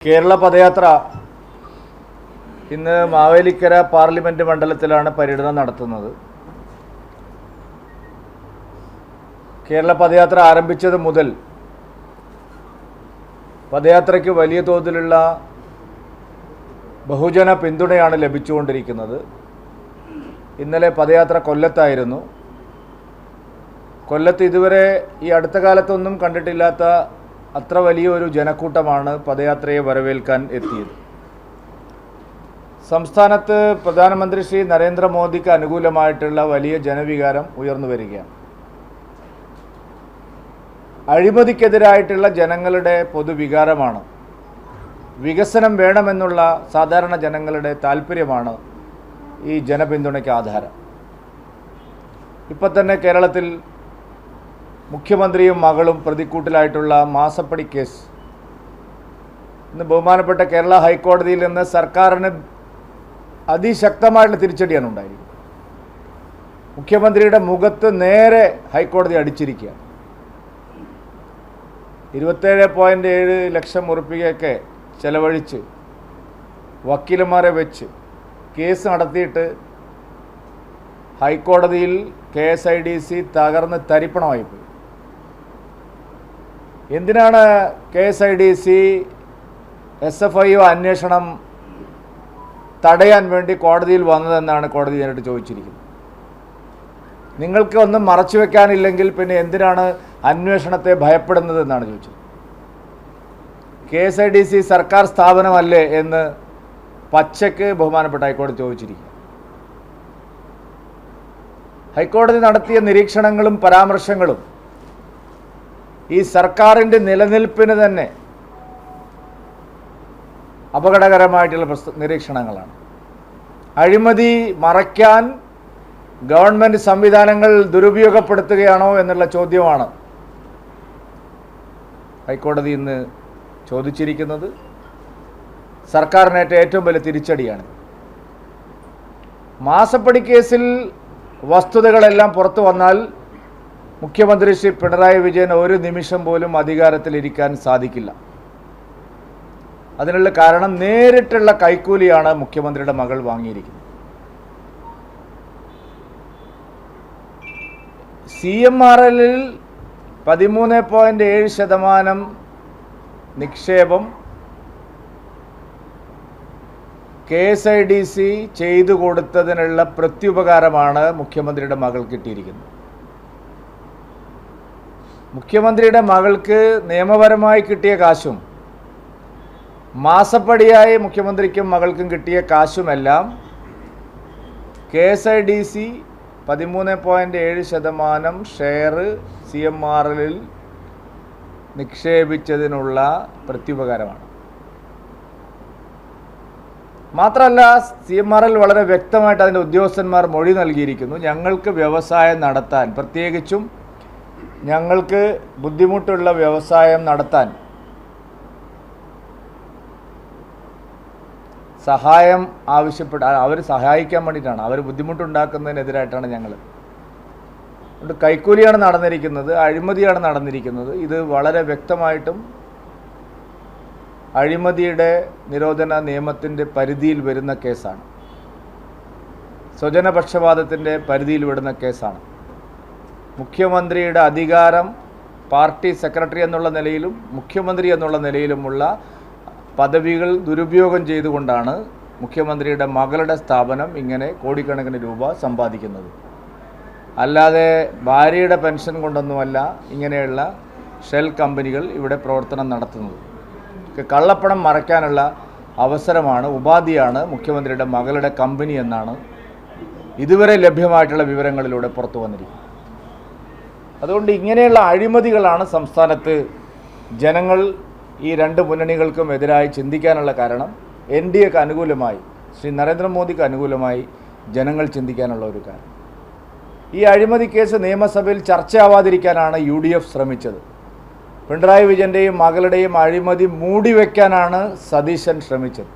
കേരള പദയാത്ര ഇന്ന് മാവേലിക്കര പാർലമെൻറ്റ് മണ്ഡലത്തിലാണ് പര്യടനം നടത്തുന്നത്. കേരള പദയാത്ര ആരംഭിച്ചത് മുതൽ പദയാത്രയ്ക്ക് വലിയ തോതിലുള്ള ബഹുജന പിന്തുണയാണ് ലഭിച്ചുകൊണ്ടിരിക്കുന്നത്. ഇന്നലെ പദയാത്ര കൊല്ലത്തായിരുന്നു. കൊല്ലത്ത് ഇതുവരെ ഈ അടുത്ത കാലത്തൊന്നും കണ്ടിട്ടില്ലാത്ത അത്ര വലിയൊരു ജനക്കൂട്ടമാണ് പദയാത്രയെ വരവേൽക്കാൻ എത്തിയത്. സംസ്ഥാനത്ത് പ്രധാനമന്ത്രി ശ്രീ നരേന്ദ്രമോദിക്ക് അനുകൂലമായിട്ടുള്ള വലിയ ജനവികാരം ഉയർന്നു വരികയാണ്. അഴിമതിക്കെതിരായിട്ടുള്ള ജനങ്ങളുടെ പൊതുവികാരമാണ്, വികസനം വേണമെന്നുള്ള സാധാരണ ജനങ്ങളുടെ താല്പര്യമാണ് ഈ ജനപിന്തുണയ്ക്ക് ആധാരം. ഇപ്പം തന്നെ കേരളത്തിൽ മുഖ്യമന്ത്രിയും മകളും പ്രതിക്കൂട്ടിലായിട്ടുള്ള മാസപ്പടി കേസ് ഇന്ന് ബഹുമാനപ്പെട്ട കേരള ഹൈക്കോടതിയിൽ നിന്ന് സർക്കാരിന് അതിശക്തമായിട്ടുള്ള തിരിച്ചടിയാണ് ഉണ്ടായിരിക്കുന്നത്. മുഖ്യമന്ത്രിയുടെ മുഖത്ത് നേരെ ഹൈക്കോടതി അടിച്ചിരിക്കുകയാണ്. 27.7 ലക്ഷം ഉറുപ്പികയൊക്കെ ചെലവഴിച്ച് വക്കീലന്മാരെ വെച്ച് കേസ് നടത്തിയിട്ട് ഹൈക്കോടതിയിൽ KSIDC തകർന്ന് തരിപ്പണമായിപ്പോയി. എന്തിനാണ് KSIDC SFIO അന്വേഷണം തടയാൻ വേണ്ടി കോടതിയിൽ വന്നതെന്നാണ് കോടതി നേരിട്ട് ചോദിച്ചിരിക്കുന്നത്. നിങ്ങൾക്ക് ഒന്നും മറച്ചു വെക്കാനില്ലെങ്കിൽ പിന്നെ എന്തിനാണ് അന്വേഷണത്തെ ഭയപ്പെടുന്നതെന്നാണ് ചോദിച്ചത്. KSIDC സർക്കാർ സ്ഥാപനമല്ലേ എന്ന് പച്ചയ്ക്ക് ബഹുമാനപ്പെട്ട ഹൈക്കോടതി ചോദിച്ചിരിക്കുക. ഹൈക്കോടതി നടത്തിയ നിരീക്ഷണങ്ങളും പരാമർശങ്ങളും ഈ സർക്കാരിൻ്റെ നിലനിൽപ്പിന് തന്നെ അപകടകരമായിട്ടുള്ള നിരീക്ഷണങ്ങളാണ്. അഴിമതി മറയ്ക്കാൻ ഗവൺമെൻറ് സംവിധാനങ്ങൾ ദുരുപയോഗപ്പെടുത്തുകയാണോ എന്നുള്ള ചോദ്യമാണ് ഹൈക്കോടതി ഇന്ന് ചോദിച്ചിരിക്കുന്നത്. സർക്കാരിനേറ്റ ഏറ്റവും വലിയ തിരിച്ചടിയാണ്. മാസപ്പടി കേസിൽ വസ്തുതകളെല്ലാം പുറത്തു വന്നാൽ മുഖ്യമന്ത്രി ശ്രീ പിണറായി വിജയൻ ഒരു നിമിഷം പോലും അധികാരത്തിലിരിക്കാൻ സാധിക്കില്ല. അതിനുള്ള കാരണം നേരിട്ടുള്ള കൈക്കൂലിയാണ് മുഖ്യമന്ത്രിയുടെ മകൾ വാങ്ങിയിരിക്കുന്നത്. CMRL 13.7% നിക്ഷേപം KSIDC ചെയ്തു കൊടുത്തതിനുള്ള പ്രത്യുപകാരമാണ് മുഖ്യമന്ത്രിയുടെ മകൾ കിട്ടിയിരിക്കുന്നത്. മുഖ്യമന്ത്രിയുടെ മകൾക്ക് നിയമപരമായി കിട്ടിയ കാശും മാസപ്പടിയായി മുഖ്യമന്ത്രിക്കും മകൾക്കും കിട്ടിയ കാശുമെല്ലാം KSIDC 13.7% ഷെയർ CMRL നിക്ഷേപിച്ചതിനുള്ള പ്രത്യുപകാരമാണ്. മാത്രമല്ല, CMRL വളരെ വ്യക്തമായിട്ട് അതിൻ്റെ ഉദ്യോഗസ്ഥന്മാർ മൊഴി നൽകിയിരിക്കുന്നു. ഞങ്ങൾക്ക് വ്യവസായം നടത്താൻ, പ്രത്യേകിച്ചും ഞങ്ങൾക്ക് ബുദ്ധിമുട്ടുള്ള വ്യവസായം നടത്താൻ സഹായം അവർ സഹായിക്കാൻ വേണ്ടിയിട്ടാണ്, അവർ ബുദ്ധിമുട്ടുണ്ടാക്കുന്നതിനെതിരായിട്ടാണ് ഞങ്ങൾ. അതുകൊണ്ട് കൈക്കൂലിയാണ് നടന്നിരിക്കുന്നത്, അഴിമതിയാണ് നടന്നിരിക്കുന്നത്. ഇത് വളരെ വ്യക്തമായിട്ടും അഴിമതിയുടെ നിരോധന നിയമത്തിൻ്റെ പരിധിയിൽ വരുന്ന കേസാണ്. സ്വജനപക്ഷപാതത്തിൻ്റെ പരിധിയിൽ വരുന്ന കേസാണ്. മുഖ്യമന്ത്രിയുടെ അധികാരം പാർട്ടി സെക്രട്ടറി എന്നുള്ള നിലയിലും മുഖ്യമന്ത്രി എന്നുള്ള നിലയിലുമുള്ള പദവികൾ ദുരുപയോഗം ചെയ്തുകൊണ്ടാണ് മുഖ്യമന്ത്രിയുടെ മകളുടെ സ്ഥാപനം ഇങ്ങനെ കോടിക്കണക്കിന് രൂപ സമ്പാദിക്കുന്നത്. അല്ലാതെ ഭാര്യയുടെ പെൻഷൻ കൊണ്ടൊന്നുമല്ല ഇങ്ങനെയുള്ള ഷെൽ കമ്പനികൾ ഇവിടെ പ്രവർത്തനം നടത്തുന്നത്. കള്ളപ്പണം മറയ്ക്കാനുള്ള അവസരമാണ്, ഉപാധിയാണ് മുഖ്യമന്ത്രിയുടെ മകളുടെ കമ്പനി എന്നാണ് ഇതുവരെ ലഭ്യമായിട്ടുള്ള വിവരങ്ങളിലൂടെ പുറത്തു വന്നിരിക്കുന്നത്. അതുകൊണ്ട് ഇങ്ങനെയുള്ള അഴിമതികളാണ് സംസ്ഥാനത്ത് ജനങ്ങൾ ഈ രണ്ട് മുന്നണികൾക്കും എതിരായി ചിന്തിക്കാനുള്ള കാരണം. NDAക്ക് അനുകൂലമായി, ശ്രീ നരേന്ദ്രമോദിക്ക് അനുകൂലമായി ജനങ്ങൾ ചിന്തിക്കാനുള്ള ഒരു കാരണം. ഈ അഴിമതി കേസ് നിയമസഭയിൽ ചർച്ചയാവാതിരിക്കാനാണ് UDF ശ്രമിച്ചത്. പിണറായി വിജയൻ്റെയും മകളുടെയും അഴിമതി മൂടിവെക്കാനാണ് സതീശൻ ശ്രമിച്ചത്.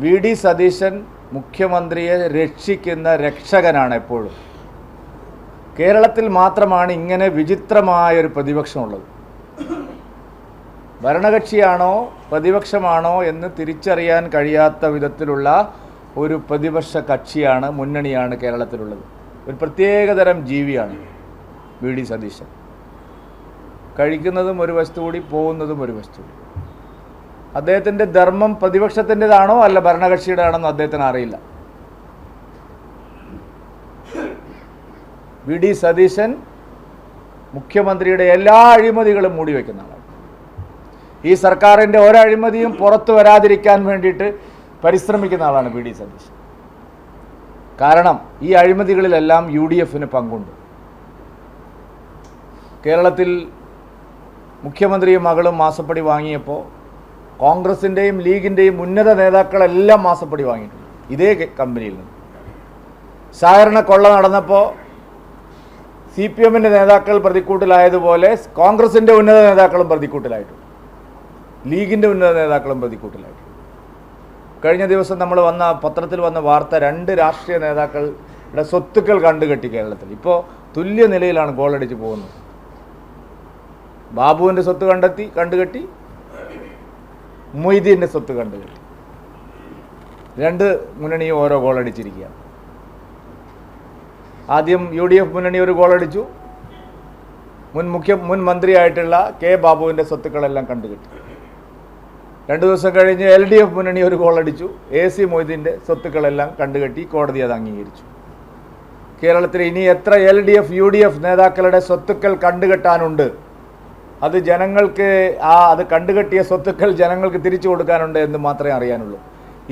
VD സതീശൻ മുഖ്യമന്ത്രിയെ രക്ഷിക്കുന്ന രക്ഷകനാണ് എപ്പോഴും. കേരളത്തിൽ മാത്രമാണ് ഇങ്ങനെ വിചിത്രമായൊരു പ്രതിപക്ഷമുള്ളത്. ഭരണകക്ഷിയാണോ പ്രതിപക്ഷമാണോ എന്ന് തിരിച്ചറിയാൻ കഴിയാത്ത വിധത്തിലുള്ള ഒരു പ്രതിപക്ഷ കക്ഷിയാണ്, മുന്നണിയാണ് കേരളത്തിലുള്ളത്. ഒരു പ്രത്യേകതരം ജീവിയാണ് വി ഡി സതീശൻ. കഴിക്കുന്നതും ഒരു വശത്തു കൂടി, പോകുന്നതും ഒരു വശത്തു കൂടി. അദ്ദേഹത്തിൻ്റെ ധർമ്മം പ്രതിപക്ഷത്തിൻ്റെതാണോ അല്ല ഭരണകക്ഷിയുടേതാണെന്നോ അദ്ദേഹത്തിന് അറിയില്ല. വി ഡി സതീശൻ മുഖ്യമന്ത്രിയുടെ എല്ലാ അഴിമതികളും മൂടിവെക്കുന്ന ആളാണ്. ഈ സർക്കാരിൻ്റെ ഒരഴിമതിയും പുറത്തു വരാതിരിക്കാൻ വേണ്ടിയിട്ട് പരിശ്രമിക്കുന്ന ആളാണ് വി ഡി സതീശൻ. കാരണം ഈ അഴിമതികളിലെല്ലാം UDF-ന് പങ്കുണ്ട്. കേരളത്തിൽ മുഖ്യമന്ത്രിയും മകളും മാസപ്പടി വാങ്ങിയപ്പോൾ കോൺഗ്രസിൻ്റെയും ലീഗിൻ്റെയും ഉന്നത നേതാക്കളെല്ലാം മാസപ്പടി വാങ്ങിയിട്ടുണ്ട് ഇതേ കമ്പനിയിൽ നിന്ന്. സഹകരണ കൊള്ള നടന്നപ്പോൾ CPM-ൻ്റെ നേതാക്കൾ പ്രതിക്കൂട്ടിലായതുപോലെ കോൺഗ്രസിൻ്റെ ഉന്നത നേതാക്കളും പ്രതിക്കൂട്ടിലായിട്ടുണ്ട്, ലീഗിൻ്റെ ഉന്നത നേതാക്കളും പ്രതിക്കൂട്ടിലായിട്ടുണ്ട്. കഴിഞ്ഞ ദിവസം നമ്മൾ പത്രത്തിൽ വന്ന വാർത്ത 2 രാഷ്ട്രീയ നേതാക്കളുടെ സ്വത്തുക്കൾ കണ്ടുകെട്ടി കേരളത്തിൽ. ഇപ്പോൾ തുല്യ നിലയിലാണ് ഗോളടിച്ച് പോകുന്നത്. ബാബുവിൻ്റെ സ്വത്ത് കണ്ടുകെട്ടി, മൊയ്തീൻ്റെ സ്വത്ത് കണ്ടുകെട്ടി. 2 മുന്നണിയും ഓരോ ഗോളടിച്ചിരിക്കുകയാണ്. ആദ്യം UDF മുന്നണി ഒരു ഗോളടിച്ചു. മുൻ മന്ത്രിയായിട്ടുള്ള K ബാബുവിൻ്റെ സ്വത്തുക്കളെല്ലാം കണ്ടുകെട്ടി. 2 ദിവസം കഴിഞ്ഞ് LDF മുന്നണി ഒരു ഗോളടിച്ചു. AC മൊയ്തീൻ്റെ സ്വത്തുക്കളെല്ലാം കണ്ടുകെട്ടി. കോടതി അത് അംഗീകരിച്ചു. കേരളത്തിൽ ഇനി എത്ര LDF UDF നേതാക്കളുടെ സ്വത്തുക്കൾ കണ്ടുകെട്ടാനുണ്ട്? അത് ജനങ്ങൾക്ക് അത് കണ്ടുകെട്ടിയ സ്വത്തുക്കൾ ജനങ്ങൾക്ക് തിരിച്ചു കൊടുക്കാനുണ്ട് എന്ന് മാത്രമേ അറിയാനുള്ളൂ.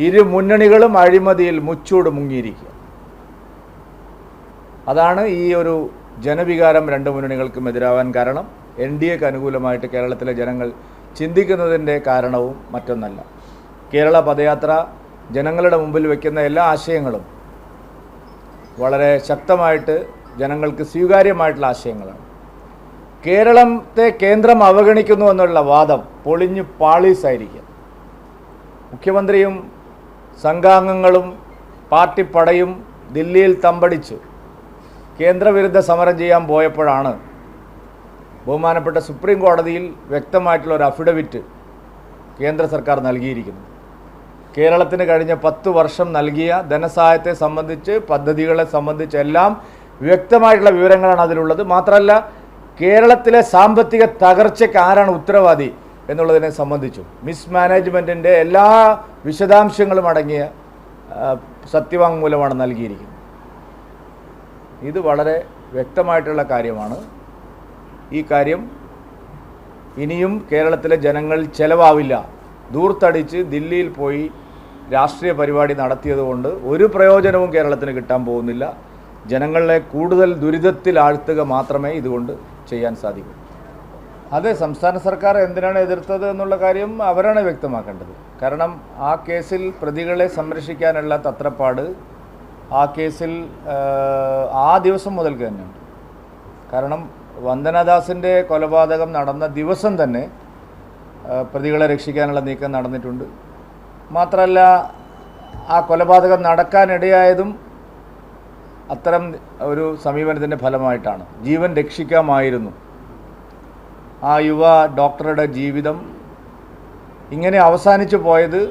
ഇരു മുന്നണികളും അഴിമതിയിൽ മുച്ചൂട് മുങ്ങിയിരിക്കുക. അതാണ് ഈ ഒരു ജനവികാരം 2 മുന്നണികൾക്കും എതിരാവാൻ കാരണം. NDAക്ക് അനുകൂലമായിട്ട് കേരളത്തിലെ ജനങ്ങൾ ചിന്തിക്കുന്നതിൻ്റെ കാരണവും മറ്റൊന്നല്ല. കേരള പദയാത്ര ജനങ്ങളുടെ മുമ്പിൽ വയ്ക്കുന്ന എല്ലാ ആശയങ്ങളും വളരെ ശക്തമായിട്ട് ജനങ്ങൾക്ക് സ്വീകാര്യമായിട്ടുള്ള ആശയങ്ങളാണ്. കേരളത്തെ കേന്ദ്രം അവഗണിക്കുന്നു എന്നുള്ള വാദം പൊളിഞ്ഞ് പാളീസായിരിക്കുക. മുഖ്യമന്ത്രിയും സംഘാംഗങ്ങളും പാർട്ടിപ്പടയും ദില്ലിയിൽ തമ്പടിച്ച് കേന്ദ്രവിരുദ്ധ സമരം ചെയ്യാൻ പോയപ്പോഴാണ് ബഹുമാനപ്പെട്ട സുപ്രീം കോടതിയിൽ വ്യക്തമായിട്ടുള്ള ഒരു അഫിഡവിറ്റ് കേന്ദ്ര സർക്കാർ നൽകിയിരിക്കുന്നത്. കേരളത്തിന് കഴിഞ്ഞ 10 വർഷം നൽകിയ ധനസഹായത്തെ സംബന്ധിച്ച്, പദ്ധതികളെ സംബന്ധിച്ചെല്ലാം വ്യക്തമായിട്ടുള്ള വിവരങ്ങളാണ് അതിലുള്ളത്. മാത്രമല്ല കേരളത്തിലെ സാമ്പത്തിക തകർച്ചയ്ക്ക് ആരാണ് ഉത്തരവാദി എന്നുള്ളതിനെ സംബന്ധിച്ചും മിസ്മാനേജ്മെൻറ്റിൻ്റെ എല്ലാ വിശദാംശങ്ങളും അടങ്ങിയ സത്യവാങ്മൂലമാണ് നൽകിയിരിക്കുന്നത്. ഇത് വളരെ വ്യക്തമായിട്ടുള്ള കാര്യമാണ്. ഈ കാര്യം ഇനിയും കേരളത്തിലെ ജനങ്ങൾ ചെലവാവില്ല. ദൂർത്തടിച്ച് ദില്ലിയിൽ പോയി രാഷ്ട്രീയ പരിപാടി നടത്തിയതുകൊണ്ട് ഒരു പ്രയോജനവും കേരളത്തിന് കിട്ടാൻ പോകുന്നില്ല. ജനങ്ങളെ കൂടുതൽ ദുരിതത്തിൽ ആഴ്ത്തുക മാത്രമേ ഇതുകൊണ്ട് ചെയ്യാൻ സാധിക്കൂ. അതെ, സംസ്ഥാന സർക്കാർ എന്തിനാണ് എതിർത്തത് എന്നുള്ള കാര്യം അവരാണ് വ്യക്തമാക്കേണ്ടത്. കാരണം ആ കേസിൽ പ്രതികളെ സംരക്ഷിക്കാനുള്ള തത്രപ്പാട് ആ കേസിൽ ആ ദിവസം മുതൽക്ക് തന്നെയുണ്ട്. കാരണം വന്ദനദാസിൻ്റെ കൊലപാതകം നടന്ന ദിവസം തന്നെ പ്രതികളെ രക്ഷിക്കാനുള്ള നീക്കം നടന്നിട്ടുണ്ട്. മാത്രമല്ല ആ കൊലപാതകം നടക്കാനിടയായതും അത്തരം ഒരു സമീപനത്തിൻ്റെ ഫലമായിട്ടാണ്. ജീവൻ രക്ഷിക്കാമായിരുന്നു. ആ യുവ ഡോക്ടറുടെ ജീവിതം ഇങ്ങനെ അവസാനിച്ചു പോയത്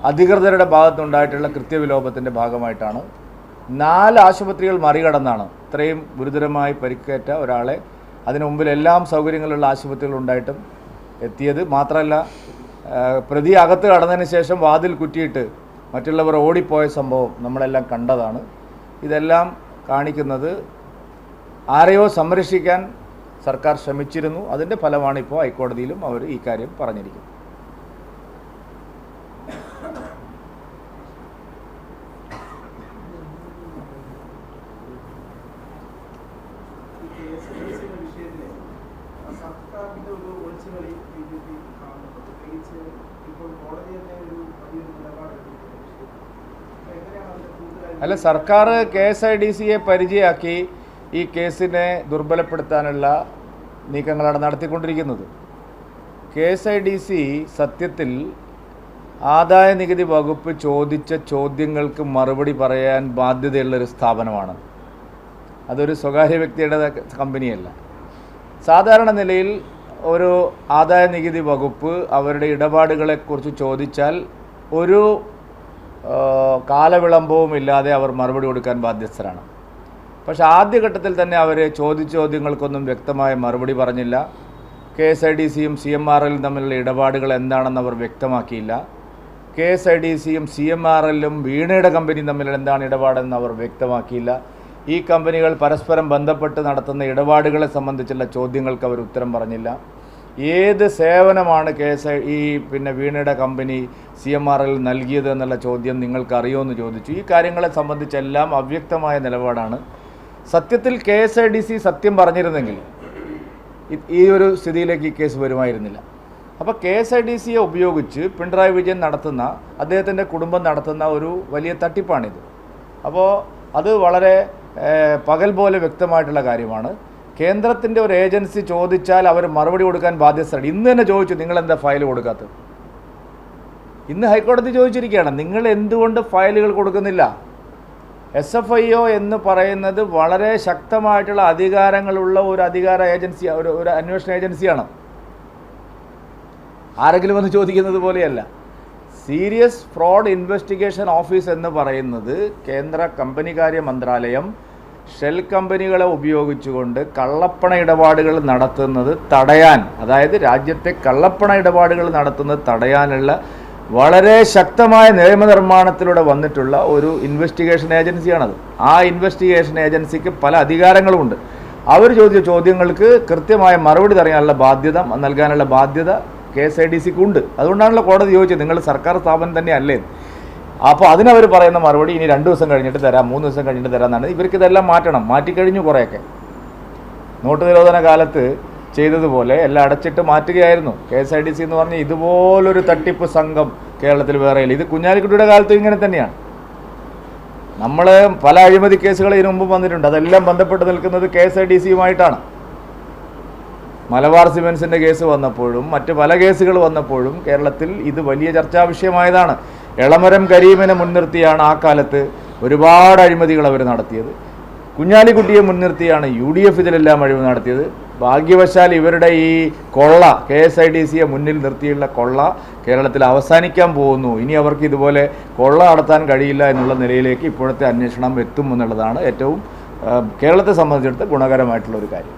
അധികൃതരുടെ ഭാഗത്തുണ്ടായിട്ടുള്ള കൃത്യവിലോപത്തിൻ്റെ ഭാഗമായിട്ടാണ്. 4 ആശുപത്രികൾ മറികടന്നാണ് ഇത്രയും ഗുരുതരമായി പരിക്കേറ്റ ഒരാളെ അതിനു മുമ്പിൽ എല്ലാം സൗകര്യങ്ങളുള്ള ആശുപത്രികൾ ഉണ്ടായിട്ടും എത്തിയത്. മാത്രമല്ല പ്രതി അകത്ത് കടന്നതിന് ശേഷം വാതിൽ കുറ്റിയിട്ട് മറ്റുള്ളവർ ഓടിപ്പോയ സംഭവം നമ്മളെല്ലാം കണ്ടതാണ്. ഇതെല്ലാം കാണിക്കുന്നത് ആരെയോ സംരക്ഷിക്കാൻ സർക്കാർ ശ്രമിച്ചിരുന്നു. അതിൻ്റെ ഫലമാണ് ഇപ്പോൾ ഹൈക്കോടതിയിലും അവർ ഈ കാര്യം പറഞ്ഞിരിക്കുന്നത്. അല്ല, സർക്കാർ KSIDCയെ പരിചയമാക്കി ഈ കേസിനെ ദുർബലപ്പെടുത്താനുള്ള നീക്കങ്ങളാണ് നടത്തിക്കൊണ്ടിരിക്കുന്നത്. KSIDC സത്യത്തിൽ ആദായ നികുതി വകുപ്പ് ചോദിച്ച ചോദ്യങ്ങൾക്ക് മറുപടി പറയാൻ ബാധ്യതയുള്ളൊരു സ്ഥാപനമാണ്. അതൊരു സ്വകാര്യ വ്യക്തിയുടെ കമ്പനിയല്ല. സാധാരണ നിലയിൽ ഒരു ആദായ നികുതി വകുപ്പ് അവരുടെ ഇടപാടുകളെക്കുറിച്ച് ചോദിച്ചാൽ ഒരു കാലവിളംബവും ഇല്ലാതെ അവർ മറുപടി കൊടുക്കാൻ ബാധ്യസ്ഥരാണ്. പക്ഷേ ആദ്യഘട്ടത്തിൽ തന്നെ അവർ ചോദ്യങ്ങൾക്കൊന്നും വ്യക്തമായ മറുപടി പറഞ്ഞില്ല. KSIDCയും CMRLും തമ്മിലുള്ള ഇടപാടുകൾ എന്താണെന്ന് അവർ വ്യക്തമാക്കിയില്ല. KSIDCയും CMRLും വീണയുടെ കമ്പനിയും തമ്മിൽ എന്താണ് ഇടപാടെന്ന് അവർ വ്യക്തമാക്കിയില്ല. ഈ കമ്പനികൾ പരസ്പരം ബന്ധപ്പെട്ട് നടത്തുന്ന ഇടപാടുകളെ സംബന്ധിച്ചുള്ള ചോദ്യങ്ങൾക്ക് അവർ ഉത്തരം പറഞ്ഞില്ല. ഏത് സേവനമാണ് വീണയുടെ കമ്പനി CMRL നൽകിയത് എന്നുള്ള ചോദ്യം നിങ്ങൾക്കറിയുമോ എന്ന് ചോദിച്ചു. ഈ കാര്യങ്ങളെ സംബന്ധിച്ചെല്ലാം അവ്യക്തമായ നിലപാടാണ്. സത്യത്തിൽ KSIDC സത്യം പറഞ്ഞിരുന്നെങ്കിൽ ഈ ഒരു സ്ഥിതിയിലേക്ക് ഈ കേസ് വരുമായിരുന്നില്ല. അപ്പോൾ KSIDCയെ ഉപയോഗിച്ച് പിണറായി വിജയൻ നടത്തുന്ന, അദ്ദേഹത്തിൻ്റെ കുടുംബം നടത്തുന്ന ഒരു വലിയ തട്ടിപ്പാണിത്. അപ്പോൾ അത് വളരെ പകൽ പോലെ വ്യക്തമായിട്ടുള്ള കാര്യമാണ്. കേന്ദ്രത്തിൻ്റെ ഒരു ഏജൻസി ചോദിച്ചാൽ അവർ മറുപടി കൊടുക്കാൻ ബാധ്യസ്ഥരാണ്. ഇന്ന് തന്നെ ചോദിച്ചു, നിങ്ങളെന്താ ഫയൽ കൊടുക്കാത്തത്? ഇന്ന് ഹൈക്കോടതി ചോദിച്ചിരിക്കുകയാണ്, നിങ്ങൾ എന്തുകൊണ്ട് ഫയലുകൾ കൊടുക്കുന്നില്ല? SFIO എന്ന് പറയുന്നത് വളരെ ശക്തമായിട്ടുള്ള അധികാരങ്ങളുള്ള ഒരു അധികാര ഏജൻസി, ഒരു അന്വേഷണ ഏജൻസിയാണ്. ആരെങ്കിലും വന്ന് ചോദിക്കുന്നത് പോലെയല്ല. സീരിയസ് ഫ്രോഡ് ഇൻവെസ്റ്റിഗേഷൻ ഓഫീസ് എന്ന് പറയുന്നത് കേന്ദ്ര കമ്പനികാര്യ മന്ത്രാലയം ഷെൽ കമ്പനികളെ ഉപയോഗിച്ചുകൊണ്ട് കള്ളപ്പണ ഇടപാടുകൾ നടത്തുന്നത് തടയാൻ, അതായത് രാജ്യത്തെ കള്ളപ്പണ ഇടപാടുകൾ നടത്തുന്നത് തടയാനുള്ള വളരെ ശക്തമായ നിയമനിർമ്മാണത്തിലൂടെ വന്നിട്ടുള്ള ഒരു ഇൻവെസ്റ്റിഗേഷൻ ഏജൻസിയാണത്. ആ ഇൻവെസ്റ്റിഗേഷൻ ഏജൻസിക്ക് പല അധികാരങ്ങളുമുണ്ട്. അവർ ചോദിച്ച ചോദ്യങ്ങൾക്ക് കൃത്യമായ മറുപടി നൽകാനുള്ള ബാധ്യത KSIDCക്ക് ഉണ്ട്. അതുകൊണ്ടാണല്ലോ കോടതി ചോദിച്ചത്, നിങ്ങൾ സർക്കാർ സ്ഥാപനം തന്നെ അല്ലേ? അപ്പോൾ അതിനവർ പറയുന്ന മറുപടി ഇനി 2 ദിവസം കഴിഞ്ഞിട്ട് തരാം, 3 ദിവസം കഴിഞ്ഞിട്ട് തരാമെന്നാണ്. ഇവർക്കിതെല്ലാം മാറ്റിക്കഴിഞ്ഞു. കുറേയൊക്കെ നോട്ട് നിരോധന കാലത്ത് ചെയ്തതുപോലെ എല്ലാം അടച്ചിട്ട് മാറ്റുകയായിരുന്നു. KSIDC എന്ന് പറഞ്ഞാൽ ഇതുപോലൊരു തട്ടിപ്പ് സംഘം കേരളത്തിൽ വേറെയില്ല. ഇത് കുഞ്ഞാലിക്കുട്ടിയുടെ കാലത്തും ഇങ്ങനെ തന്നെയാണ്. നമ്മൾ പല അഴിമതി കേസുകൾ ഇതിനു മുമ്പ് വന്നിട്ടുണ്ട്. അതെല്ലാം ബന്ധപ്പെട്ട് നിൽക്കുന്നത് KSIDCയുമായിട്ടാണ്. മലബാർ സിമെൻസിൻ്റെ കേസ് വന്നപ്പോഴും മറ്റ് പല കേസുകൾ വന്നപ്പോഴും കേരളത്തിൽ ഇത് വലിയ ചർച്ചാ വിഷയമായതാണ്. എളമരം കരീമിനെ മുൻനിർത്തിയാണ് ആ കാലത്ത് ഒരുപാട് അഴിമതികൾ അവർ നടത്തിയത്. കുഞ്ഞാലിക്കുട്ടിയെ മുൻനിർത്തിയാണ് UDF ഇതിലെല്ലാം അഴിമതി നടത്തിയത്. ഭാഗ്യവശാൽ ഇവരുടെ ഈ കൊള്ള, KSIDCയെ മുന്നിൽ നിർത്തിയുള്ള കൊള്ള കേരളത്തിൽ അവസാനിക്കാൻ പോകുന്നു. ഇനി അവർക്ക് ഇതുപോലെ കൊള്ള നടത്താൻ കഴിയില്ല എന്നുള്ള നിലയിലേക്ക് ഇപ്പോഴത്തെ അന്വേഷണം എത്തും എന്നുള്ളതാണ് ഏറ്റവും കേരളത്തെ സംബന്ധിച്ചിടത്ത് ഗുണകരമായിട്ടുള്ള ഒരു കാര്യം.